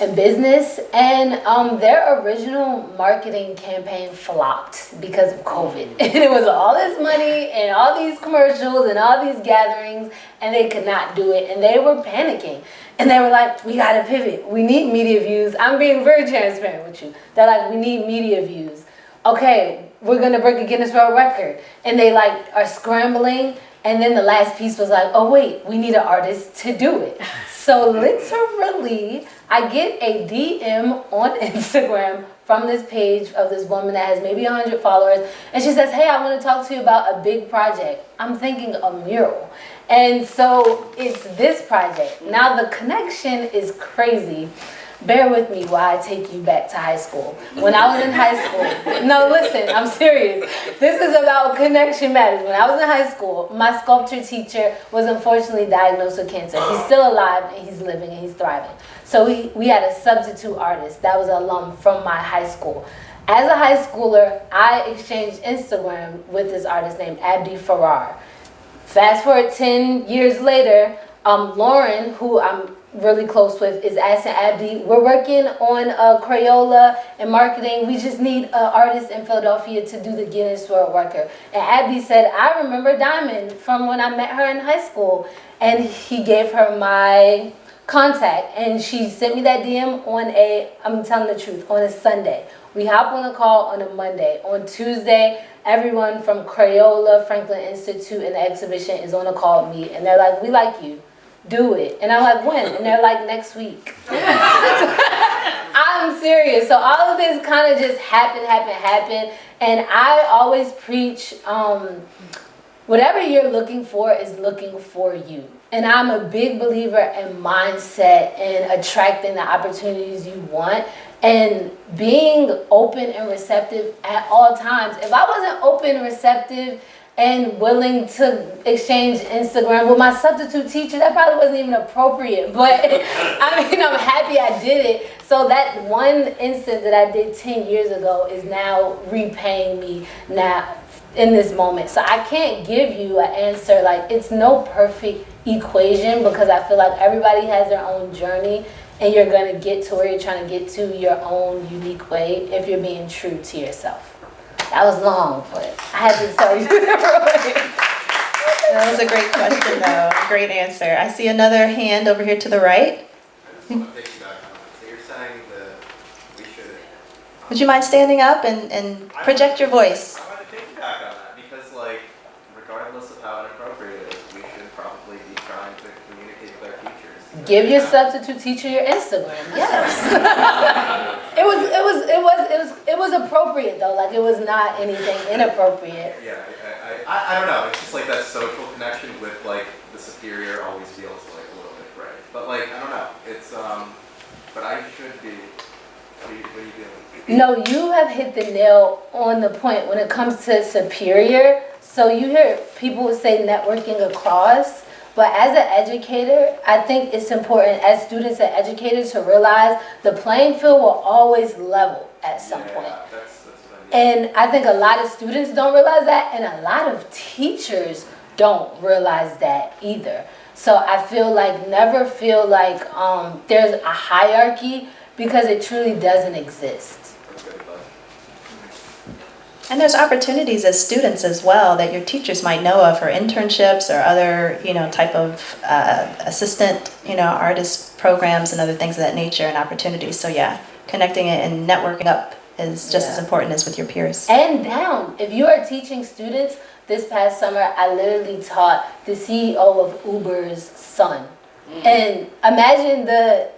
and business. And their original marketing campaign flopped because of COVID. And it was all this money and all these commercials and all these gatherings, and they could not do it. And they were panicking. And they were like, we got to pivot. We need media views. I'm being very transparent with you. They're like, we need media views. Okay, we're going to break a Guinness World Record. And they are scrambling. And then the last piece was like, oh wait, we need an artist to do it. So literally, I get a DM on Instagram from this page of this woman that has maybe 100 followers. And she says, hey, I want to talk to you about a big project. I'm thinking a mural. And so it's this project. Now the connection is crazy. Bear with me while I take you back to high school. When I was in high school, no, listen, I'm serious. This is about connection matters. When I was in high school, my sculpture teacher was unfortunately diagnosed with cancer. He's still alive and he's living and he's thriving. So we had a substitute artist that was an alum from my high school. As a high schooler, I exchanged Instagram with this artist named Abdi Farrar. Fast forward 10 years later, Lauren, who I'm really close with, is asking Abdi, we're working on Crayola and marketing. We just need an artist in Philadelphia to do the Guinness World Record. And Abdi said, I remember Diamond from when I met her in high school. And he gave her my contact. And she sent me that DM on I'm telling the truth, on a Sunday. We hop on a call on a Monday. On Tuesday, everyone from Crayola, Franklin Institute, and the exhibition is on a call with me. And they're like, we like you. Do it. And I'm like, when? And they're like, next week. I'm serious. So all of this kind of just happened. And I always preach, whatever you're looking for is looking for you. And I'm a big believer in mindset and attracting the opportunities you want and being open and receptive at all times. If I wasn't open and receptive and willing to exchange Instagram with my substitute teacher, that probably wasn't even appropriate. But I mean, I'm happy I did it. So that one instance that I did 10 years ago is now repaying me now in this moment. So I can't give you an answer, like it's no perfect equation, because I feel like everybody has their own journey and you're gonna get to where you're trying to get to your own unique way if you're being true to yourself. That was long, but I had to tell you. That was a great question, though. Great answer. I see another hand over here to the right. So you're saying that we should. Would you mind standing up and project your voice? I want to piggyback on that because, like, regardless of how inappropriate it is, we should probably be trying to communicate with our teachers. Give your substitute teacher your Instagram. Yes. It was appropriate though. Like it was not anything inappropriate. Yeah, I don't know. It's just like that social connection with like the superior always feels like a little bit right. But like I don't know. It's but I should be. What are you doing? No, you have hit the nail on the point when it comes to superior. So you hear people say networking across, but as an educator, I think it's important as students and educators to realize the playing field will always level at some point. That's what I mean. And I think a lot of students don't realize that, and a lot of teachers don't realize that either. So I feel like never feel like there's a hierarchy, because it truly doesn't exist. And there's opportunities as students as well that your teachers might know of for internships or other, type of assistant, artist programs and other things of that nature and opportunities. So yeah, connecting it and networking up is just as important as with your peers. And down, if you are teaching students, this past summer, I literally taught the CEO of Uber's son. And imagine the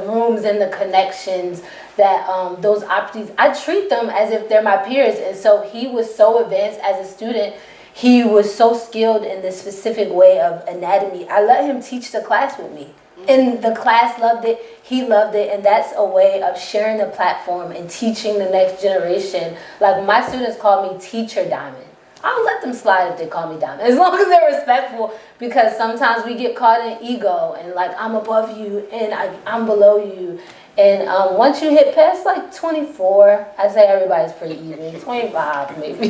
rooms and the connections that those opportunities, I treat them as if they're my peers. And so he was so advanced as a student. He was so skilled in this specific way of anatomy. I let him teach the class with me. And the class loved it, he loved it, and that's a way of sharing the platform and teaching the next generation. Like my students call me Teacher Diamond. I'll let them slide if they call me Diamond, as long as they're respectful, because sometimes we get caught in ego and like I'm above you and I'm below you. And once you hit past like 24, I say everybody's pretty even. 25 maybe.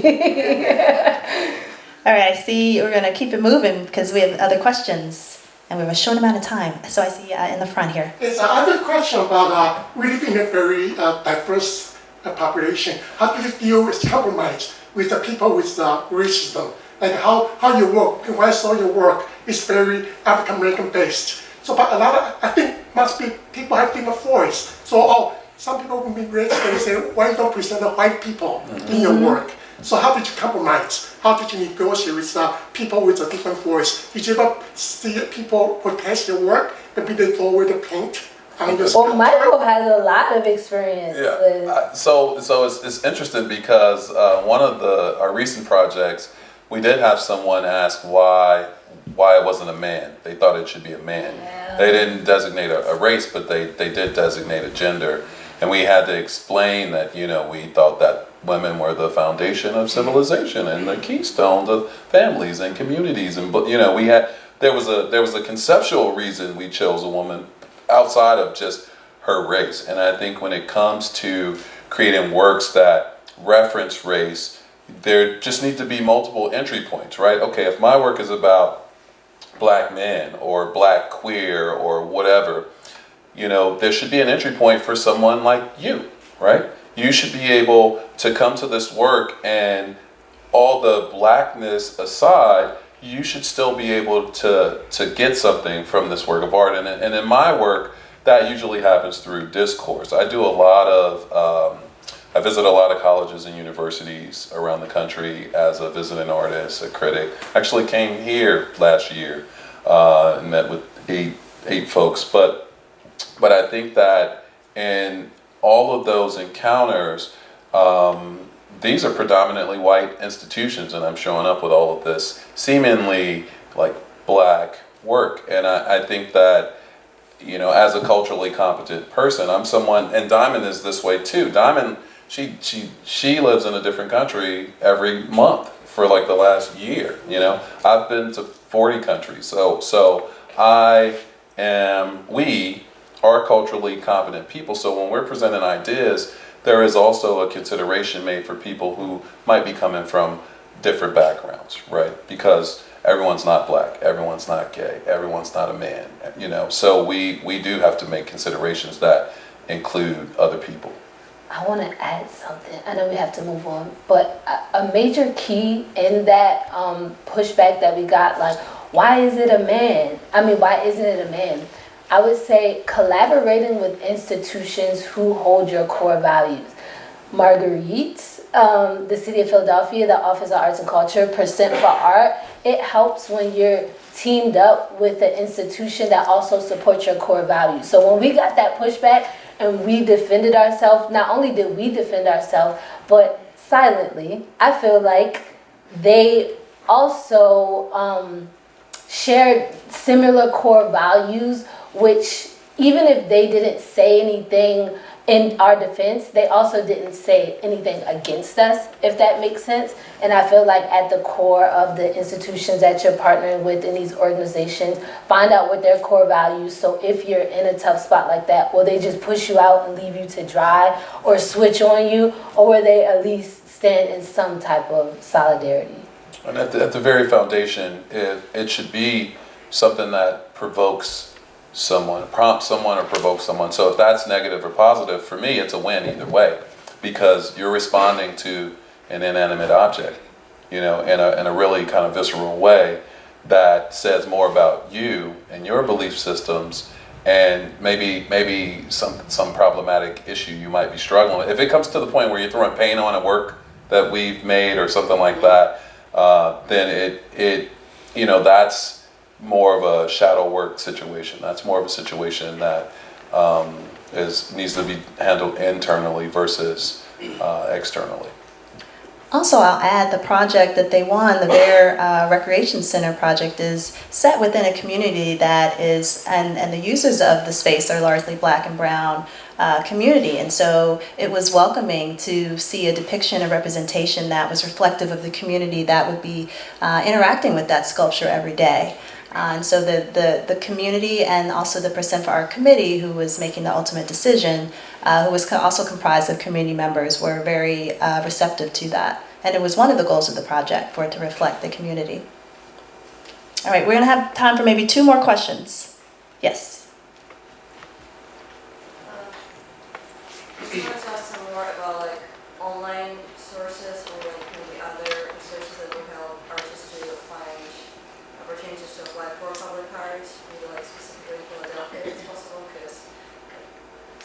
All right, I see we're going to keep it moving because we have other questions and we have a short amount of time. So I see in the front here. Yes, I have a question about we live in a very diverse population. How do you deal with compromise with the people with racism? And how you work? When I saw your work, it's very African American based. So, but a lot of, I think, must be people have different voice. So, some people will be racist and say, why you don't present the white people in your work? So, how did you compromise? How did you negotiate with people with a different voice? Did you ever see people protest your work and maybe they throw away the paint? Well, Michael has a lot of experience. Yeah. So it's interesting because one of our recent projects, we did have someone ask why it wasn't a man. They thought it should be a man. Yeah. They didn't designate a race, but they did designate a gender. And we had to explain that, we thought that women were the foundation of civilization and the keystones of families and communities. And there was a conceptual reason we chose a woman outside of just her race. And I think when it comes to creating works that reference race, there just need to be multiple entry points, right? Okay, if my work is about black men or black queer or whatever, there should be an entry point for someone like you, right? You should be able to come to this work and all the blackness aside, you should still be able to get something from this work of art. And in my work, that usually happens through discourse. I do a lot of, I visit a lot of colleges and universities around the country as a visiting artist, a critic. Actually came here last year and met with eight folks. But I think that in all of those encounters, these are predominantly white institutions, and I'm showing up with all of this seemingly like Black work. And I think that, you know, as a culturally competent person, I'm someone, and Diamond is this way too. Diamond, she lives in a different country every month for like the last year. You know, I've been to 40 countries. So we are culturally competent people. So when we're presenting ideas, there is also a consideration made for people who might be coming from different backgrounds, right? Because everyone's not Black, everyone's not gay, everyone's not a man, you know. So we do have to make considerations that include other people. I want to add something. I know we have to move on, but a major key in that pushback that we got, like, why is it a man? I mean, why isn't it a man? I would say collaborating with institutions who hold your core values. Marguerite's, the City of Philadelphia, the Office of Arts and Culture, Percent for Art, it helps when you're teamed up with an institution that also supports your core values. So when we got that pushback and we defended ourselves, not only did we defend ourselves, but silently, I feel like they also shared similar core values, which even if they didn't say anything in our defense, they also didn't say anything against us, if that makes sense. And I feel like at the core of the institutions that you're partnering with in these organizations, find out what their core values, so if you're in a tough spot like that, will they just push you out and leave you to dry or switch on you, or will they at least stand in some type of solidarity? And at the very foundation, it should be something that provokes someone, prompts someone, or provokes someone. So if that's negative or positive, for me, it's a win either way, because you're responding to an inanimate object, you know, in a really kind of visceral way that says more about you and your belief systems, and maybe some problematic issue you might be struggling with. If it comes to the point where you're throwing paint on a work that we've made or something like that, then it you know, that's more of a shadow work situation. That's more of a situation that needs to be handled internally versus externally. Also, I'll add the project that they won, the Bear Recreation Center project, is set within a community that is, and the users of the space are largely Black and brown community. And so it was welcoming to see a depiction, a representation that was reflective of the community that would be interacting with that sculpture every day. And so the community, and also the Percent for Art committee, who was making the ultimate decision, who was also comprised of community members, were very receptive to that. And it was one of the goals of the project, for it to reflect the community. All right, we're gonna have time for maybe 2 more questions. Yes? I wanted to ask some more about like online sources, or like maybe other sources that would help artists to find opportunities to apply for public art, maybe like specifically in Philadelphia if it's possible, because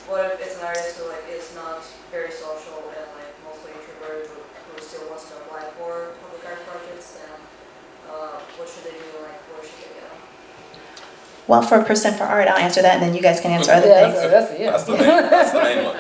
what if it's an artist who like is not very social and like mostly introverted, who still wants to apply for public art projects, then what should they do, like where should they go? Well, for Percent for Art, I'll answer that, and then you guys can answer other Yeah, things. That's the main one.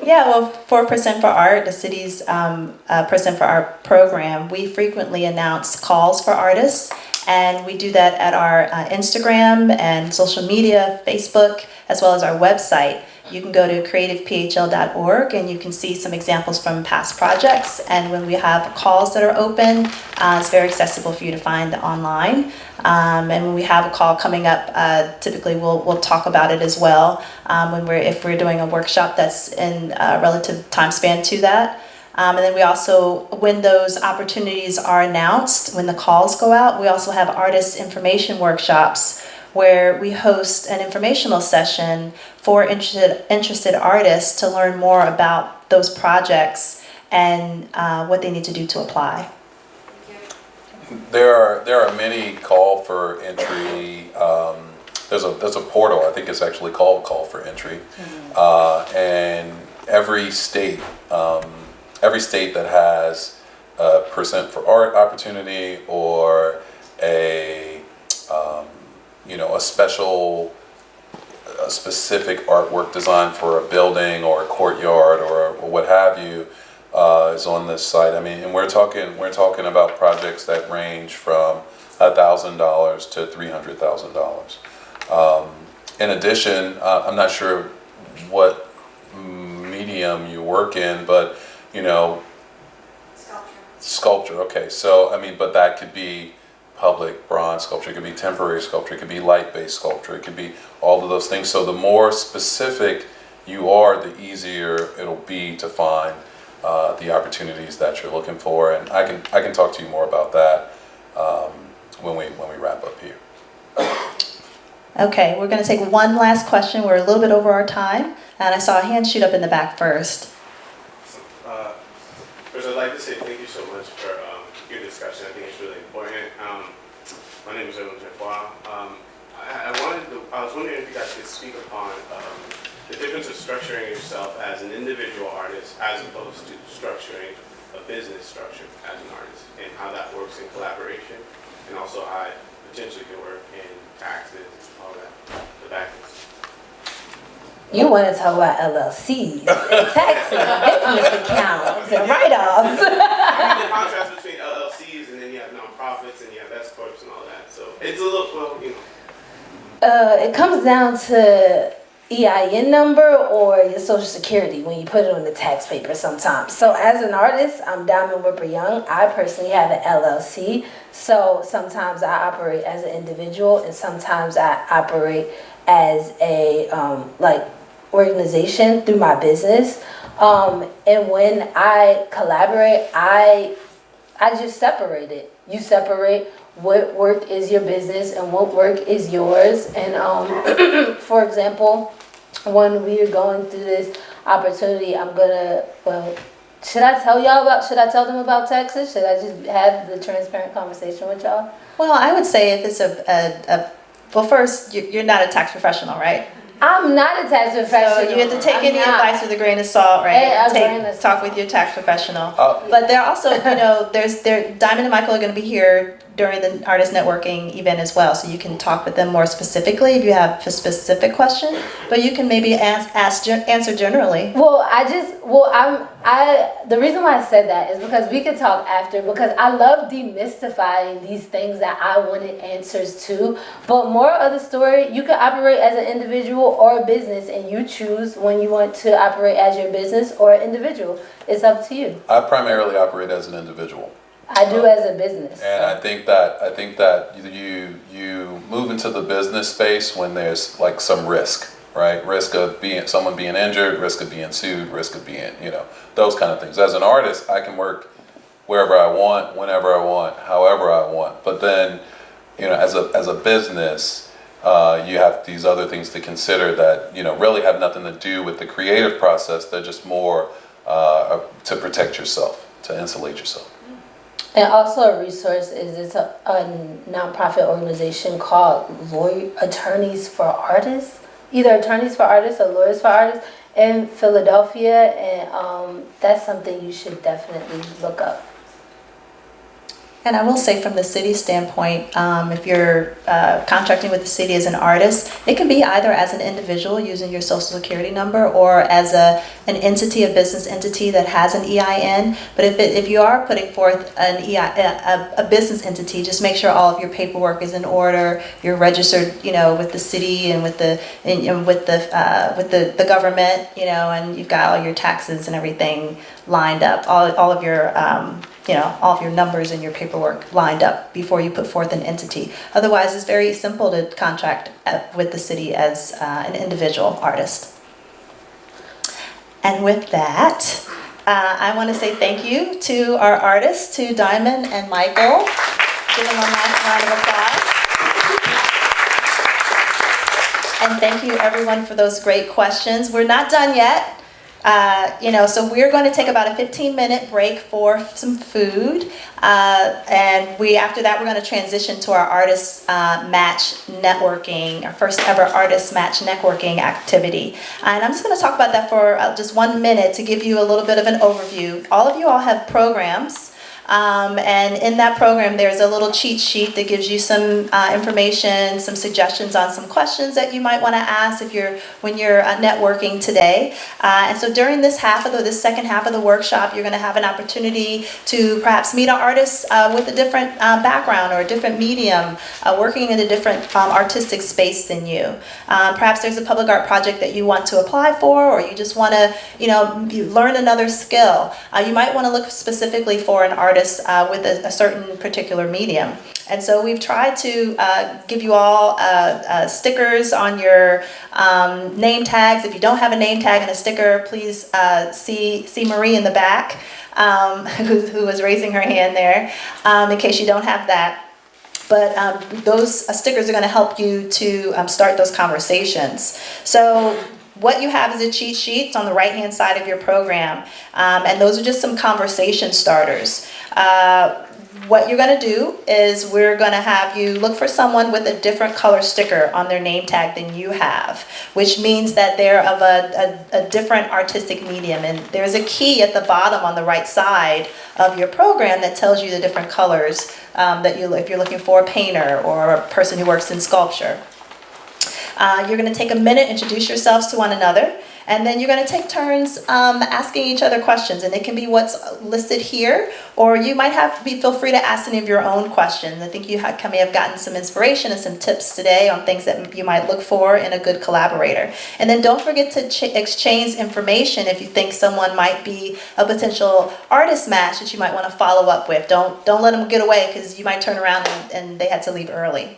Yeah, well, for Percent for Art, the city's Percent for Art program, we frequently announce calls for artists, and we do that at our Instagram and social media, Facebook, as well as our website. You can go to creativephl.org and you can see some examples from past projects. And when we have calls that are open, it's very accessible for you to find online. And when we have a call coming up, typically we'll talk about it as well. If we're doing a workshop that's in a relative time span to that. And then we also, when those opportunities are announced, when the calls go out, we also have artist information workshops where we host an informational session for interested artists to learn more about those projects and what they need to do to apply. There are many call for entry. There's a portal. I think it's actually called Call for Entry, and every state that has a Percent for Art opportunity, or a specific artwork design for a building or a courtyard or what have you, is on this site. I mean, and we're talking about projects that range from $1,000 to $300,000. In addition, I'm not sure what medium you work in, but sculpture. Okay, so I mean, but that could be public bronze sculpture, it could be temporary sculpture, it could be light-based sculpture, it could be all of those things. So the more specific you are, the easier it'll be to find the opportunities that you're looking for. And I can talk to you more about that when we wrap up here. Okay, we're going to take one last question. We're a little bit over our time, and I saw a hand shoot up in the back first. First, I'd like to say thank you so much for your discussion. I think it's really important. My name is Owen Jefois. I was wondering if you guys could speak upon the difference of structuring yourself as an individual artist as opposed to structuring a business structure as an artist, and how that works in collaboration, and also how it potentially can work in taxes, all that, the back end. You want to talk about LLCs, and taxes, business accounts, and write-offs. The contrast between LLCs and then you have nonprofits and you have S corps and all that. So it's a little, It comes down to EIN number or your social security when you put it on the tax paper sometimes. So as an artist, I'm Diamond Whipper Young. I personally have an LLC. So sometimes I operate as an individual and sometimes I operate as a organization through my business. And when I collaborate, I just separate it. You separate what work is your business and what work is yours. And for example, when we are going through this opportunity, should I tell them about taxes? Should I just have the transparent conversation with y'all? Well, I would say if it's well, first, you're not a tax professional, right? I'm not a tax professional. So you have to take any advice with a grain of salt, right? Talk with your tax professional. But there are also, Diamond and Michael are going to be here during the artist networking event as well, so you can talk with them more specifically if you have a specific question. But you can maybe answer generally. The reason why I said that is because we could talk after, because I love demystifying these things that I wanted answers to. But more of the story, you can operate as an individual or a business, and you choose when you want to operate as your business or an individual. It's up to you. I primarily operate as an individual. I do as a business. And I think that you move into the business space when there's like some risk, right? Risk of someone being injured, risk of being sued, risk of being, those kind of things. As an artist, I can work wherever I want, whenever I want, however I want. But then, as a business, you have these other things to consider that, really have nothing to do with the creative process. They're just more to protect yourself, to insulate yourself. And also a resource is a nonprofit organization called Attorneys for Artists, either Attorneys for Artists or Lawyers for Artists in Philadelphia, and that's something you should definitely look up. And I will say from the city standpoint, if you're contracting with the city as an artist, it can be either as an individual using your social security number or as an entity, a business entity that has an EIN. But if you are putting forth a business entity, just make sure all of your paperwork is in order. You're registered, with the city and with the government, and you've got all your taxes and everything lined up. All of your all of your numbers and your paperwork lined up before you put forth an entity. Otherwise, it's very simple to contract with the city as an individual artist. And with that, I want to say thank you to our artists, to Diamond and Michael. Give them a nice round of applause. And thank you everyone for those great questions. We're not done yet. So we're going to take about a 15-minute break for some food, and after that we're going to transition to our artist match networking, our first ever artist match networking activity. And I'm just going to talk about that for just 1 minute to give you a little bit of an overview. All of you have programs. And in that program, there's a little cheat sheet that gives you some information, some suggestions on some questions that you might want to ask when you're networking today. And so during this second half of the workshop, you're going to have an opportunity to perhaps meet an artist with a different background or a different medium, working in a different artistic space than you. Perhaps there's a public art project that you want to apply for, or you just want to, learn another skill. You might want to look specifically for an artist with a certain particular medium. And so we've tried to give you all stickers on your name tags. If you don't have a name tag and a sticker, please see Marie in the back, who was raising her hand there, in case you don't have that. But those stickers are going to help you to start those conversations. So what you have is a cheat sheet. It's on the right-hand side of your program. And those are just some conversation starters. What you're going to do is we're going to have you look for someone with a different color sticker on their name tag than you have, which means that they're of a different artistic medium. And there's a key at the bottom on the right side of your program that tells you the different colors if you're looking for a painter or a person who works in sculpture. You're going to take a minute, introduce yourselves to one another, and then you're going to take turns asking each other questions. And it can be what's listed here, or you might feel free to ask any of your own questions. I think you may have gotten some inspiration and some tips today on things that you might look for in a good collaborator. And then don't forget to exchange information if you think someone might be a potential artist match that you might want to follow up with. Don't let them get away, because you might turn around and they had to leave early.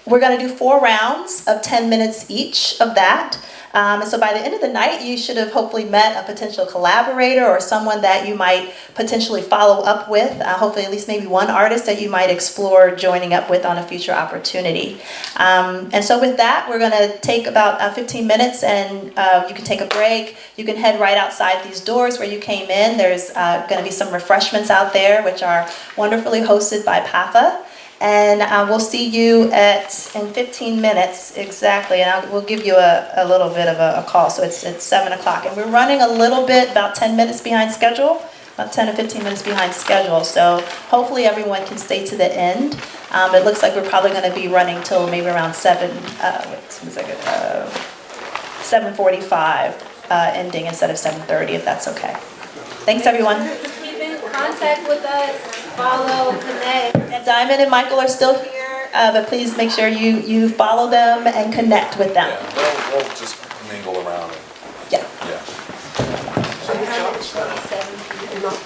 We're going to do 4 rounds of 10 minutes each of that. So by the end of the night, you should have hopefully met a potential collaborator or someone that you might potentially follow up with, hopefully at least maybe one artist that you might explore joining up with on a future opportunity. And so with that, we're going to take about 15 minutes, and you can take a break. You can head right outside these doors where you came in. There's going to be some refreshments out there, which are wonderfully hosted by PAFA. And we'll see you in 15 minutes exactly, and we'll give you a little bit of a call. So it's 7 o'clock, and we're running a little bit, about 10 minutes behind schedule, about 10 to 15 minutes behind schedule. So hopefully everyone can stay to the end. It looks like we're probably going to be running till maybe around 7:45, ending instead of 7:30, if that's okay. Thanks, everyone. Keep in contact with us. Follow, connect. And Diamond and Michael are still here, but please make sure you follow them and connect with them. Yeah, we'll just mingle around. Yeah. Yeah. 127 people.